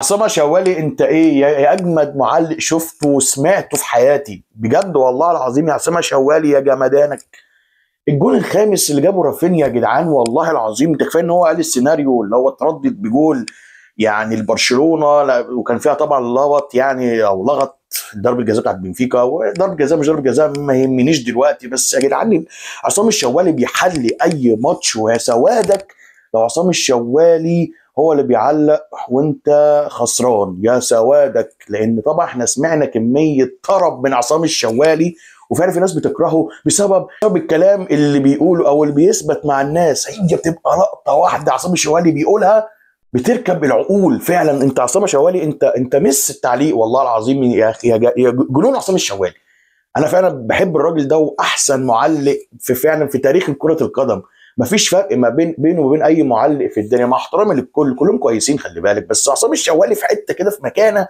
عصام شوالي، انت ايه يا اجمد معلق شفته وسمعته في حياتي بجد والله العظيم. يا عصام شوالي يا جمدانك. الجول الخامس اللي جابه رافينيا يا جدعان، والله العظيم ده كفايه ان هو قال السيناريو اللي هو اتردد بجول يعني البرشلونه وكان فيها طبعا لغط يعني او لغط. ضربه جزاء بتاعت بنفيكا، وضربه جزاء مش ضربه جزاء ما يهمنيش دلوقتي، بس يا جدعان عصام الشوالي بيحلي اي ماتش. ويا سوادك لو عصام الشوالي هو اللي بيعلق وانت خسران، يا سوادك. لان طبعا احنا سمعنا كميه طرب من عصام الشوالي، وفعلا في ناس بتكرهه بسبب الكلام اللي بيقوله او اللي بيثبت مع الناس. هي بتبقى لقطه واحده عصام الشوالي بيقولها بتركب العقول فعلا. انت عصام الشوالي، انت مس التعليق والله العظيم يا اخي، يا جنون عصام الشوالي. انا فعلا بحب الراجل ده، واحسن معلق في فعلا في تاريخ كره القدم. مفيش فرق ما بينه وبين اي معلق في الدنيا، مع احترامي للكل كلهم كويسين خلي بالك، بس عصام الشوالي في حته كده في مكانه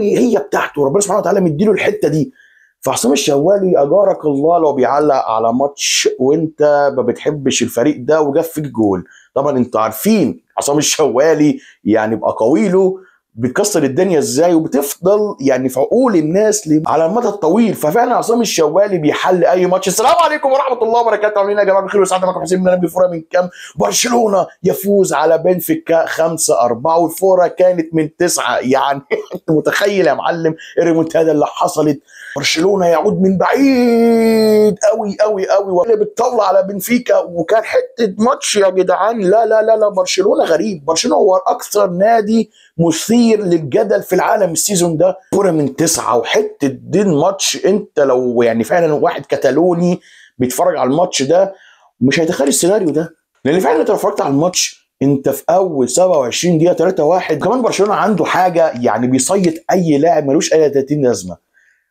هي بتاعته، ربنا سبحانه وتعالى مديله الحته دي. فعصام الشوالي اجارك الله لو بيعلق على ماتش وانت ما بتحبش الفريق ده وجاب فيك جول. طبعا انتوا عارفين عصام الشوالي يعني بأقاويله بتكسر الدنيا ازاي، وبتفضل يعني في عقول الناس على المدى الطويل. ففعلا عصام الشوالي بيحل اي ماتش. السلام عليكم ورحمه الله وبركاته، عاملين ايه يا جماعه؟ بخير وسعاده، معاكم حسين من فوره من كام. برشلونه يفوز على بنفيكا 5-4، والفوره كانت من 9 يعني. انت متخيل يا معلم الريمونتادا اللي حصلت؟ برشلونه يعود من بعيد قوي قوي قوي واللي بالطاوله على بنفيكا، وكان حته ماتش يا جدعان. لا لا لا لا، برشلونه غريب. برشلونه هو اكثر نادي مثير للجدل في العالم السيزون ده. كوره من 9 وحته دين ماتش. انت لو يعني فعلا واحد كتالوني بيتفرج على الماتش ده مش هيتخيل السيناريو ده، لان فعلا انت لو اتفرجت على الماتش انت في اول 27 دقيقه 3-1. كمان برشلونه عنده حاجه يعني بيصيد اي لاعب ملوش اي 30 لازمه.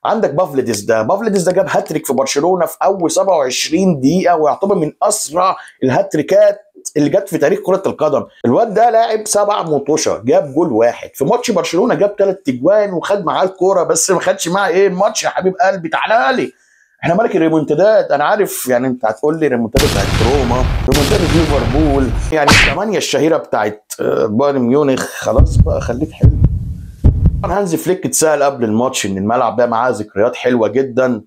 عندك بافليديس ده جاب هاتريك في برشلونه في اول 27 دقيقه، ويعتبر من اسرع الهاتريكات اللي جت في تاريخ كره القدم. الواد ده لاعب 7 مطوشه، جاب جول واحد في ماتش برشلونه، جاب 3 اجوان وخد معاه الكوره، بس ما خدش معاه ايه الماتش. يا حبيب قلبي تعالى لي، احنا ملك الريمونتادات. انا عارف يعني انت هتقول لي ريمونتادا بتاعت روما، ريمونتادا ليفربول، يعني الثمانيه الشهيره بتاعت بايرن ميونخ. خلاص بقى خليك حلو. طبعا هانزي فليك اتسال قبل الماتش ان الملعب ده معاه ذكريات حلوه جدا.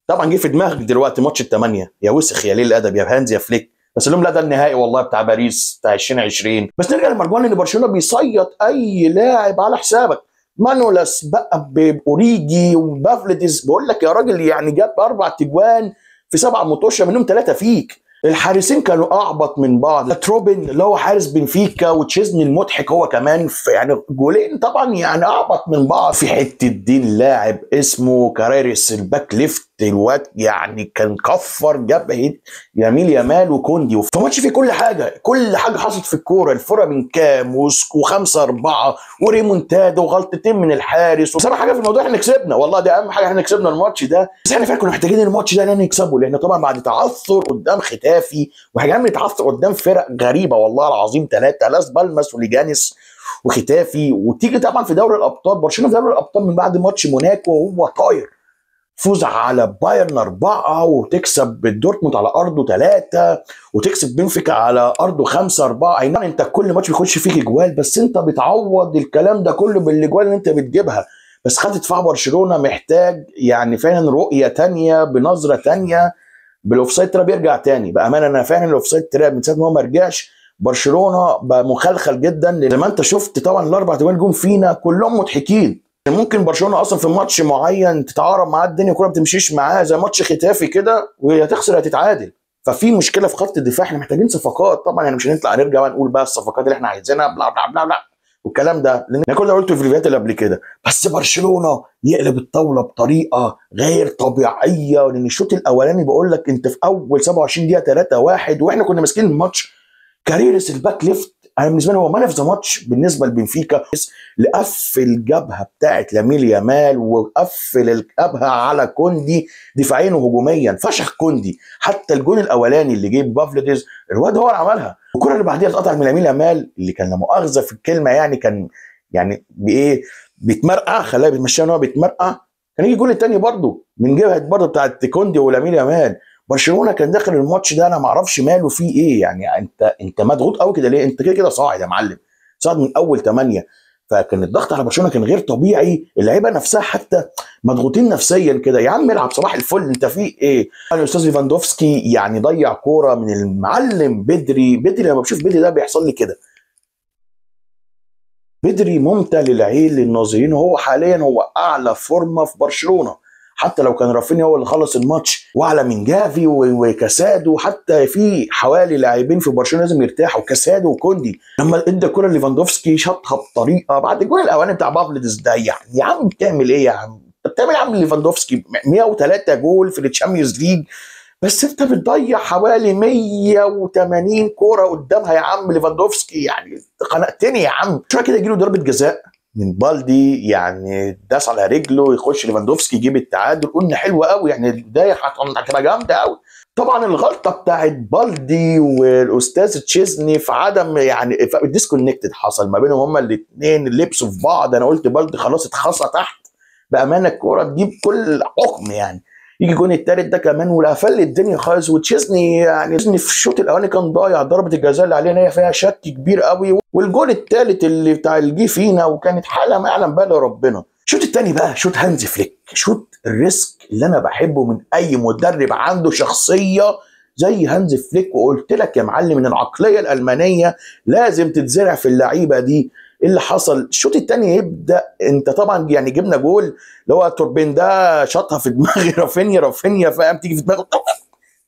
طبعا جه في دماغك دلوقتي ماتش الثمانيه، يا وسخ يا ليل الادب يا هانزي يا فليك. بس لهم لا، ده النهائي والله بتاع باريس بتاع 2020. بس نرجع للمرجوان ان برشلونه بيصيد اي لاعب على حسابك. مانولاس بقى باوريجي وبافليديس، بقول لك يا راجل يعني جاب 4 تجوان في 7 مطوشه، منهم 3 فيك. الحارسين كانوا اعبط من بعض. تروبن اللي هو حارس بنفيكا وتشيزني المضحك هو كمان في يعني جولين طبعا يعني اعبط من بعض. في حته دين لاعب اسمه كاريريس الباك ليفت، الواد يعني كان كفر جاب يميل يامال وكوندي. في ماتش فيه كل حاجه حصلت في الكوره. الفرقه من كام و5-4 وريمونتادا وغلطتين من الحارس. وصراحه حاجه في الموضوع احنا كسبنا والله، دي اهم حاجه، احنا كسبنا الماتش ده. بس احنا فعلا كنا محتاجين الماتش ده نكسبه، لان طبعا بعد تعثر قدام ختافي وهجعمل تعثر قدام فرق غريبه والله العظيم 3 لاس بالماس وليجانس وختافي. وتيجي طبعا في دوري الابطال، برشلونه في دوري الابطال من بعد ماتش موناكو وهو طاير، فوز على بايرن 4 وتكسب دورتموند على ارضه 3 وتكسب بنفيكا على ارضه 5-4. اي نعم انت كل ماتش بيخش فيك اجوال، بس انت بتعوض الكلام ده كله بالاجوال اللي انت بتجيبها. بس خد دفاع برشلونه محتاج يعني فعلا رؤيه تانية بنظره تانية. بالاوفسايد تراب يرجع تاني بامانه. انا فاهم الاوفسايد تراب من ساعه ما هو ما رجعش برشلونه بقى مخلخل جدا. زي ما انت شفت طبعا الاربع تجوان جم فينا كلهم مضحكين. ممكن برشلونه اصلا في ماتش معين تتعارض معاه الدنيا كلها ما بتمشيش معاه، زي ماتش ختافي كده، ويا تخسر يا تتعادل. ففي مشكله في خط الدفاع، احنا محتاجين صفقات. طبعا يعني مش هنطلع نرجع بقى نقول بقى الصفقات اللي احنا عايزينها بلا بلا بلا بلا والكلام ده، لان انا كل ده قلته في الفيديوهات اللي قبل كده. بس برشلونه يقلب الطاوله بطريقه غير طبيعيه، لان الشوط الاولاني بقول لك انت في اول 27 دقيقه 3-1 واحنا كنا ماسكين الماتش. كاريرس الباك ليفت انا بالنسبه لي هو مان اوف ذا ماتش بالنسبه لبنفيكا. لقفل الجبهه بتاعت لامين يامال وقفل الجبهه على كوندي دفاعيا وهجوميا، فشخ كوندي. حتى الجون الاولاني اللي جه بافليديز الواد هو اللي عملها. الكره اللي بعديها اتقطع من لامين يامال اللي كان لا مؤاخذه في الكلمه يعني كان يعني بايه بيتمرقع، خلاه بيتمشى ان هو بيتمرقع. كان يجي الجون الثاني برضه من جبهه برضه بتاعت كوندي ولامين يامال. برشلونه كان داخل الماتش ده انا ما اعرفش ماله فيه ايه يعني. انت مضغوط قوي كده ليه؟ انت كده كده صاعد يا معلم، صاعد من اول 8. فكان الضغط على برشلونه كان غير طبيعي، اللعيبه نفسها حتى مضغوطين نفسيا كده. يا عم العب صباح الفل، انت في ايه؟ الاستاذ ليفاندوفسكي يعني ضيع كوره من المعلم بدري. لما بشوف بدري ده بيحصل لي كده. بدري ممتع للعين للناظرين، وهو حاليا هو اعلى فورمه في برشلونه، حتى لو كان رافينيا هو اللي خلص الماتش، واعلى من جافي وكاسادو. حتى في حوالي لاعبين في برشلونه لازم يرتاحوا، كاسادو وكوندي. لما ادى الكره ليفاندوفسكي شاطها بطريقه بعد الجول الاولاني بتاع بافلدز ده. يعني يا عم بتعمل ايه يا عم؟ انت بتعمل يا عم ليفاندوفسكي 103 جول في التشامبيونز ليج، بس انت بتضيع حوالي 180 كوره قدامها يا عم ليفاندوفسكي. يعني خنقتني يا عم. شويه كده يجي له ضربه جزاء من بالدي، يعني داس على رجله، يخش ليفاندوفسكي يجيب التعادل. قلنا حلوه قوي، يعني البدايه هتبقى جامده قوي. طبعا الغلطه بتاعت بالدي والاستاذ تشيزني في عدم يعني الديسكونكتد حصل ما بينهم هما الاثنين، لبسوا في بعض. انا قلت بالدي خلاص اتخصى تحت، بامانه الكوره تجيب كل حكم يعني. يجي الجون الثالث ده كمان وقفل الدنيا خالص. وتشيزني يعني تشيزني في الشوط الاولاني كان ضايع ضربه الجزاء اللي علينا، هي فيها شك كبير قوي. والجون الثالث اللي بتاع اللي جه فينا وكانت حاله ما يعلم بها الا ربنا. الشوط الثاني بقى شوط هانز فليك، شوط الريسك اللي انا بحبه من اي مدرب عنده شخصيه زي هانز فليك. وقلت لك يا معلم ان العقليه الالمانيه لازم تتزرع في اللعيبه دي. اللي حصل الشوط الثاني يبدا، انت طبعا يعني جبنا جول اللي هو توربين ده شاطها في دماغ رافينيا فاهم، تيجي في دماغه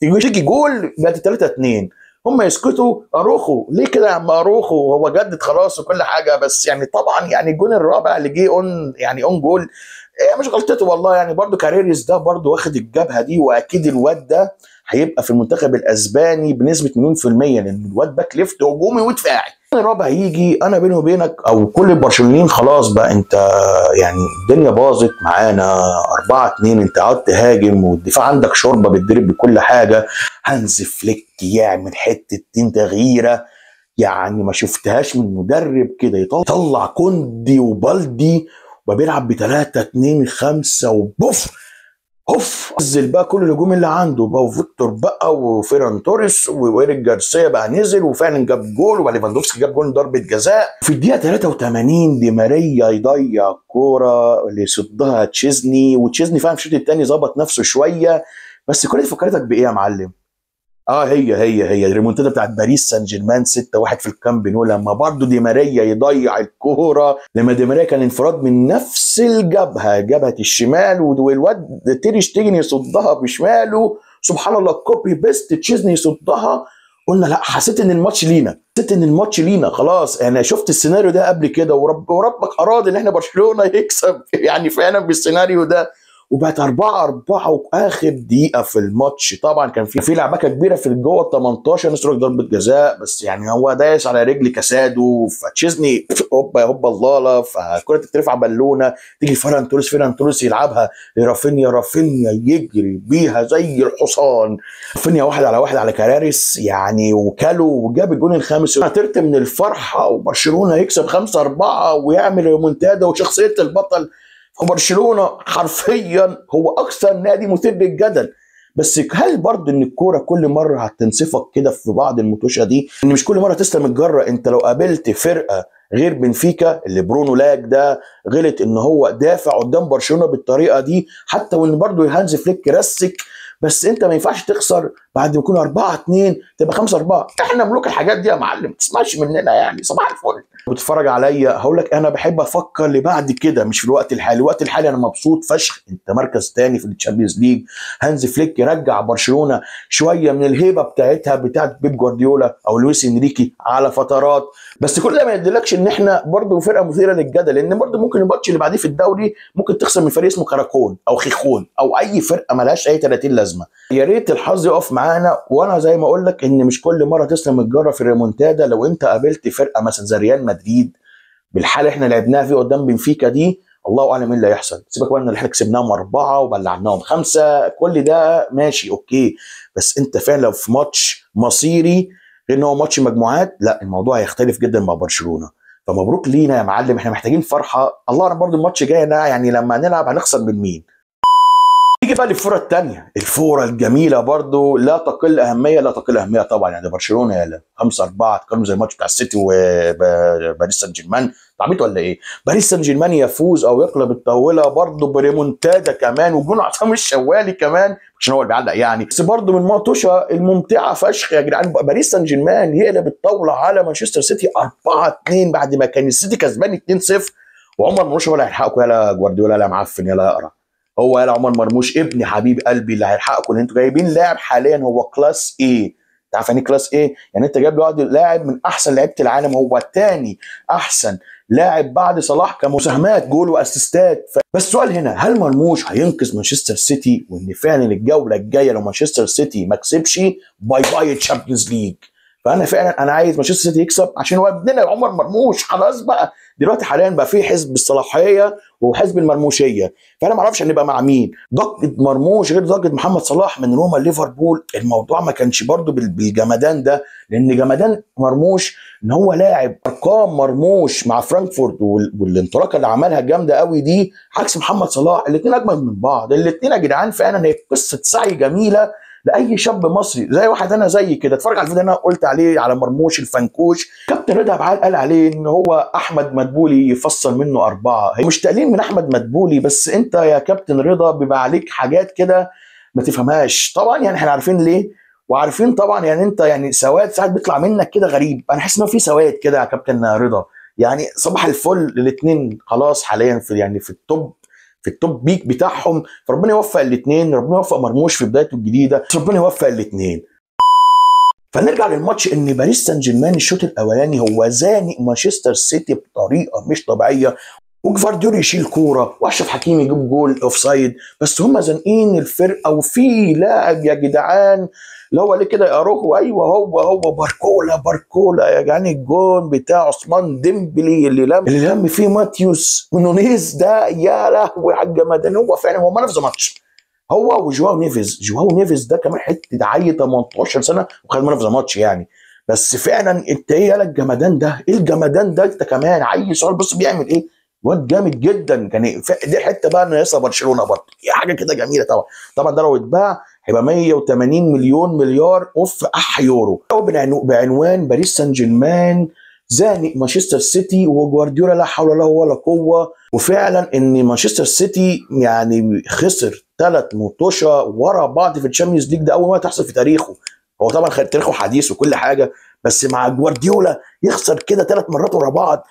تيجي جول، بقت 3-2. هم يسكتوا. اروخو ليه كده يا عم اروخو؟ هو جدد خلاص وكل حاجه، بس يعني طبعا يعني الجون الرابع اللي جه اون جول مش غلطته والله. يعني برضو كاريريس ده برضو واخد الجبهه دي، واكيد الواد ده هيبقى في المنتخب الاسباني بنسبه 100%، لان الواد باك ليفت هجومي ودفاعي. الرابع يجي، انا بيني وبينك او كل البرشلونيين خلاص بقى، انت يعني الدنيا باظت معانا 4-2. انت قعدت تهاجم والدفاع عندك شوربه بتضرب بكل حاجه. هانز فليك يعمل حته تغييره يعني ما شفتهاش من مدرب كده، يطلع كوندي وبالدي وبيلعب ب3-2-5 وبوف اوف، نزل بقى كل الهجوم اللي عنده بقى، وفيكتور بقى وفيران توريس وإيريك جارسيا بقى نزل وفعلا جاب جول، وليفاندوفسكي جاب جول ضربه جزاء. في الدقيقه 83 دي ماريا يضيع كوره اللي يصدها تشيزني، وتشيزني فاهم الشوط الثاني ظبط نفسه شويه. بس كل دي فكرتك بايه يا معلم؟ هي الريمونتادا بتاعت باريس سان جيرمان 6-1 في الكامب نو، لما برضه دي ماريا يضيع الكوره. لما دي ماريا كان انفراد من نفس جبهه الشمال، والواد تير شتيجن يصدها بشماله، سبحان الله كوبي بيست تشيزني يصدها. قلنا لا، حسيت ان الماتش لينا خلاص. انا شفت السيناريو ده قبل كده، وربك اراد ان احنا برشلونه يكسب يعني فعلا بالسيناريو ده. وبقت 4-4 واخر دقيقه في الماتش طبعا كان في لعبكه كبيره في جوه ال 18 نسرق ضربه جزاء، بس يعني هو دايس على رجل كاسادو، فتشيزني هوبا الله، فالكره تترفع بالونه تيجي فيران توريس يلعبها رافينيا يجري بيها زي الحصان. رافينيا 1-على-1 على كاراريس يعني، وكالو وجاب الجون الخامس. هترت من الفرحه، وبرشلونه يكسب 5-4 ويعمل ريمونتادا وشخصيه البطل. وبرشلونه حرفيا هو اكثر نادي مثير للجدل. بس هل برضه ان الكوره كل مره هتنصفك كده في بعض المتوشه دي؟ ان مش كل مره تسلم الجره. انت لو قابلت فرقه غير بنفيكا اللي برونو لاك ده غلط ان هو دافع قدام برشلونه بالطريقه دي، حتى وان برضه هانز فليك رسك، بس انت ما ينفعش تخسر بعد ما يكون 4-2 تبقى 5-4. احنا ملوك الحاجات دي يا معلم، ما تسمعش مننا يعني صباح الفل. بتتفرج عليا هقول لك انا بحب افكر لبعد كده، مش في الوقت الحالي. الوقت الحالي انا مبسوط فشخ، انت مركز تاني في الشامبيونز ليج. هانز فليك يرجع برشلونه شويه من الهيبه بتاعت بيب جوارديولا او لويس انريكي على فترات، بس كل ده ما يدلكش ان احنا برضه فرقه مثيره للجدل، لان برضه ممكن الماتش اللي بعديه في الدوري ممكن تخسر من فريق اسمه كاراكون او خيخون او اي فرقه ملهاش اي 30 لازمه. يا ريت الحظ يقف معانا. وانا زي ما اقول لك ان مش كل مره تسلم الجره في الريمونتادا. لو انت قابلت فرقه مثلا زي ريال مدريد بالحاله احنا لعبناها فيه قدام بنفيكا دي، الله اعلم ايه اللي هيحصل. سيبك بقى ان احنا كسبناهم 4 وبلعناهم 5، كل ده ماشي اوكي، بس انت فعلا لو في ماتش مصيري غير ان هو ماتش مجموعات، لا الموضوع هيختلف جدا مع برشلونه. فمبروك لينا يا معلم، احنا محتاجين فرحه. الله اعلم برضو الماتش جاي يعني لما نلعب هنخسر من مين. نيجي بقى للفوره الثانيه، الفوره الجميله برضو لا تقل اهميه، لا تقل اهميه طبعا. يعني برشلونه يا 5-4 تقارنوا زي الماتش بتاع السيتي وباريس سان جيرمان، عبيط ولا ايه؟ باريس سان جيرمان يفوز او يقلب الطاوله برضه بريمونتادا كمان، وجون عصام الشوالي كمان عشان هو اللي بيعلق يعني، بس برضه من الماتشه الممتعه فشخ يا جدعان. باريس سان جيرمان يقلب الطاوله على مانشستر سيتي 4-2 بعد ما كان السيتي كسبان 2-0، وعمر مرموش هو اللي هيلحقكم يلا جوارديولا يلا معفن يلا اقرا. هو يلا عمر مرموش ابني حبيب قلبي اللي هيلحقكم، اللي انتوا جايبين لاعب حاليا هو كلاس ايه. انت عارف يعني كلاس ايه؟ يعني انت جايب لاعب من احسن لعيبه العالم، هو الثاني احسن لاعب بعد صلاح كمساهمات جول واسيستات. بس السؤال هنا، هل مرموش هينقذ مانشستر سيتي؟ وان فعلا الجوله الجايه لو مانشستر سيتي ما كسبش باي باي تشامبيونز ليج. فانا فعلا انا عايز مانشستر سيتي يكسب عشان هو ابننا عمر مرموش. خلاص بقى دلوقتي حاليا بقى في حزب الصلاحيه وحزب المرموشيه، فانا ما اعرفش هنبقى مع مين. ضجه مرموش غير ضجه محمد صلاح من روما ليفربول، الموضوع ما كانش برضو بالجمدان ده، لان جمدان مرموش ان هو لاعب ارقام مرموش مع فرانكفورت والانطلاقه اللي عملها جامده قوي دي، عكس محمد صلاح. الاثنين اجمل من بعض، الاثنين يا جدعان فعلا هي قصه سعي جميله لاي شاب مصري زي واحد انا زي كده اتفرج على الفيديو اللي انا قلت عليه على مرموش الفنكوش. كابتن رضا عبعال قال عليه ان هو احمد مدبولي يفصل منه 4. هي مش تقليل من احمد مدبولي، بس انت يا كابتن رضا بيبقى عليك حاجات كده ما تفهمهاش طبعا. يعني احنا عارفين ليه وعارفين طبعا، يعني انت يعني سواد ساعات بيطلع منك كده غريب. انا حاسس ان في سواد كده يا كابتن رضا، يعني صباح الفل الاثنين خلاص حاليا في يعني في التوب بيك بتاعهم. فربنا يوفق الاثنين، ربنا يوفق مرموش في بدايته الجديده، ربنا يوفق الاثنين. فنرجع للماتش، ان باريس سان جيرمان الشوط الاولاني هو زانق مانشستر سيتي بطريقه مش طبيعيه، وجفارديول يشيل كوره واشرف حكيمي يجيب جول اوف سايد، بس هم زانقين الفرقه. وفي لاعب يا جدعان اللي هو ليه كده يا روحو، ايوه هو باركولا يا جدعان، الجون بتاع عثمان ديمبلي اللي لم فيه ماتيوس نونيز ده، يا لهوي على الجمدان. هو فعلا هو مان اوف ذا ماتش، هو وجواو نيفيز ده كمان حته عيل 18 سنه وخد مان اوف ذا ماتش يعني. بس فعلا انت ايه يالا الجمدان ده، ايه الجمدان ده، انت كمان عيل سؤال بص بيعمل ايه، واد جامد جدا. كان دي حته بقى انه يسا برشلونه برضه حاجه كده جميله طبعا. طبعا ده لو اتباع هيبقى 180 مليون مليار اوف يورو. بعنوان باريس سان جيرمان زانق مانشستر سيتي وجوارديولا لا حول له ولا قوه. وفعلا ان مانشستر سيتي يعني خسر 3 مطوشه ورا بعض في الشامبيونز ليج، ده اول مره تحصل في تاريخه. هو طبعا تاريخه حديث وكل حاجه، بس مع جوارديولا يخسر كده 3 مرات ورا بعض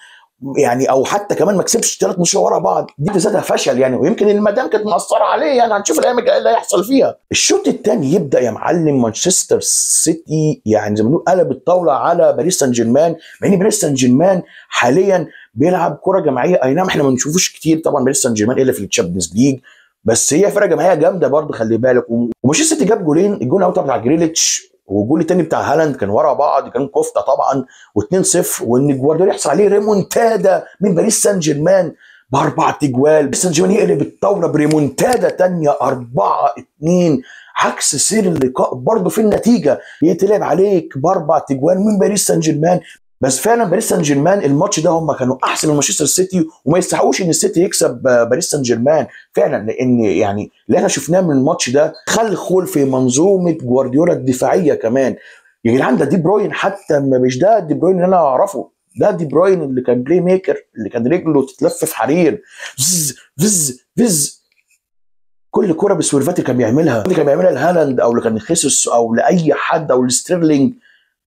يعني، او حتى كمان ما كسبش 3 ماتشات ورا بعض، دي بذاتها فشل يعني. ويمكن المدام كانت مأثره عليه يعني، هنشوف الايام الجايه اللي هيحصل فيها. الشوط الثاني يبدا يا معلم مانشستر سيتي يعني زي ما بنقول قلب الطاوله على باريس سان جيرمان، مع ان باريس سان جيرمان حاليا بيلعب كره جماعيه. اي نعم احنا ما بنشوفوش كتير طبعا باريس سان جيرمان الا في الشامبيونز ليج، بس هي فرقه جماعيه جامده برضه خلي بالك. ومانشستر سيتي جاب جولين، الجول الاول بتاع جريليتش والجول الثاني بتاع هالاند كان ورا بعض، كان كفته طبعا و2-0. وان جوارديولا يحصل عليه ريمونتادا من باريس سان جيرمان ب4 تجوال، باريس سان جيرمان يقلب الطاوله بريمونتادا ثانيه 4-2 عكس سير اللقاء برضه في النتيجه يتلعب عليك ب4 تجوال من باريس سان جيرمان. بس فعلا باريس سان جيرمان الماتش ده هم كانوا احسن من مانشستر سيتي، وما يستحقوش ان السيتي يكسب باريس سان جيرمان فعلا، لان يعني اللي احنا شفناه من الماتش ده خلخول في منظومه جوارديولا الدفاعيه كمان. يا جدعان ده دي بروين، حتى ما مش ده دي بروين اللي انا اعرفه، ده دي بروين اللي كان بلاي ميكر، اللي كان رجله تتلف في حرير فز فز فز، كل كره بسويرفات كان بيعملها، اللي كان بيعملها لهالاند او اللي كان خيسوس او لاي حد او لستيرلينج.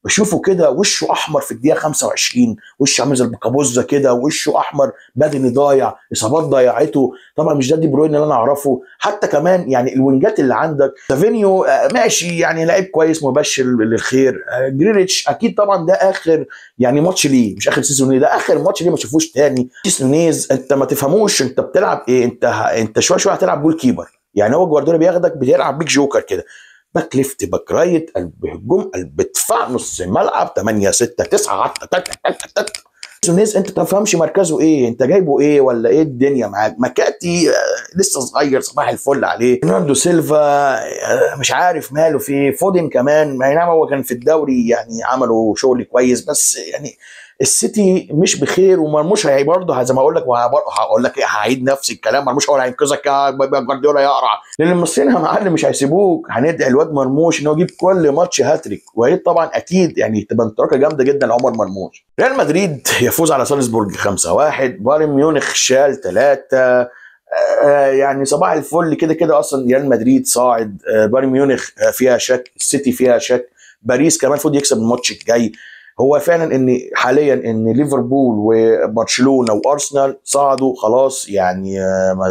بشوفه كده وشه احمر في الدقيقه 25، وشه عامل زي البكابوزه كده، وشه احمر، بدني ضايع، اصابات ضيعته. طبعا مش ده دي بروين اللي انا اعرفه. حتى كمان يعني الوينجات اللي عندك سافينيو ماشي يعني لعيب كويس مبشر للخير، جريليتش اكيد طبعا ده اخر يعني ماتش ليه، مش اخر سيزون ليه، ده اخر ماتش ليه ما تشوفوش تاني. نونيز انت ما تفهموش انت بتلعب ايه، انت شويه شويه هتلعب جول كيبر يعني. هو جوارديولا بياخدك بتلعب بيك جوكر كده، باك ليفت باك رايت قلب هجوم قلب دفاع نص ملعب 8 6 9 نونيز انت ما تفهمش مركزه ايه، انت جايبه ايه ولا ايه الدنيا معاك. مكاتي لسه صغير صباح الفل عليه. برناردو سيلفا مش عارف ماله في فودن كمان، ما نعم هو كان في الدوري يعني عملوا شغل كويس، بس يعني السيتي مش بخير، ومرموش هي برضه زي ما اقول لك، وهقول لك ايه، هعيد نفس الكلام، مرموش هو اللي هينقذك يا جوارديولا يقرع، لان المصريين يا معلم مش هيسيبوك، هندعي الواد مرموش ان هو يجيب كل ماتش هاتريك، وهي طبعا اكيد يعني تبقى انطلاقه جامده جدا لعمر مرموش. ريال مدريد يفوز على سالزبورج 5-1، بايرن ميونخ شال 3. يعني صباح الفل كده كده، اصلا ريال مدريد صاعد، بايرن ميونخ فيها شك، السيتي فيها شك، باريس كمان المفروض يكسب الماتش الجاي. هو فعلا ان حاليا ان ليفربول وبرشلونه وارسنال صعدوا خلاص، يعني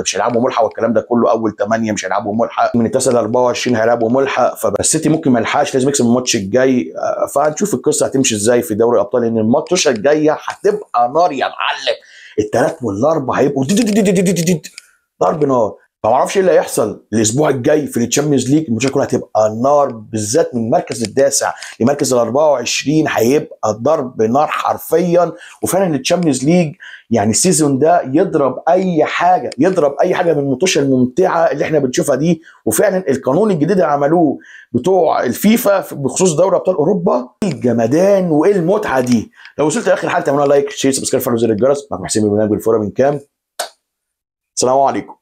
مش هيلعبوا ملحق والكلام ده كله، اول 8 مش هيلعبوا ملحق، من 9 ل 24 هيلعبوا ملحق، فالسيتي ممكن ما يلحقش، لازم يكسب الماتش الجاي. فهنشوف القصه هتمشي ازاي في دوري الابطال، لان الماتش الجايه هتبقى نار يا معلم، الثلاث والاربع هيبقوا ضرب نار. فما اعرفش ايه اللي هيحصل الاسبوع الجاي في التشامبيونز ليج، الماتشات كلها هتبقى نار، بالذات من المركز التاسع لمركز ال 24 هيبقى ضرب نار حرفيا. وفعلا التشامبيونز ليج يعني السيزون ده يضرب اي حاجه، يضرب اي حاجه من الماتشات الممتعه اللي احنا بنشوفها دي. وفعلا القانون الجديد اللي عملوه بتوع الفيفا بخصوص دوري ابطال اوروبا، ايه الجمدان وايه المتعه دي. لو وصلت لاخر حلقه تعملوا لايك شير سبسكرايب فعلوا زر الجرس. معكم حسين بن بالفوره من كام. السلام عليكم.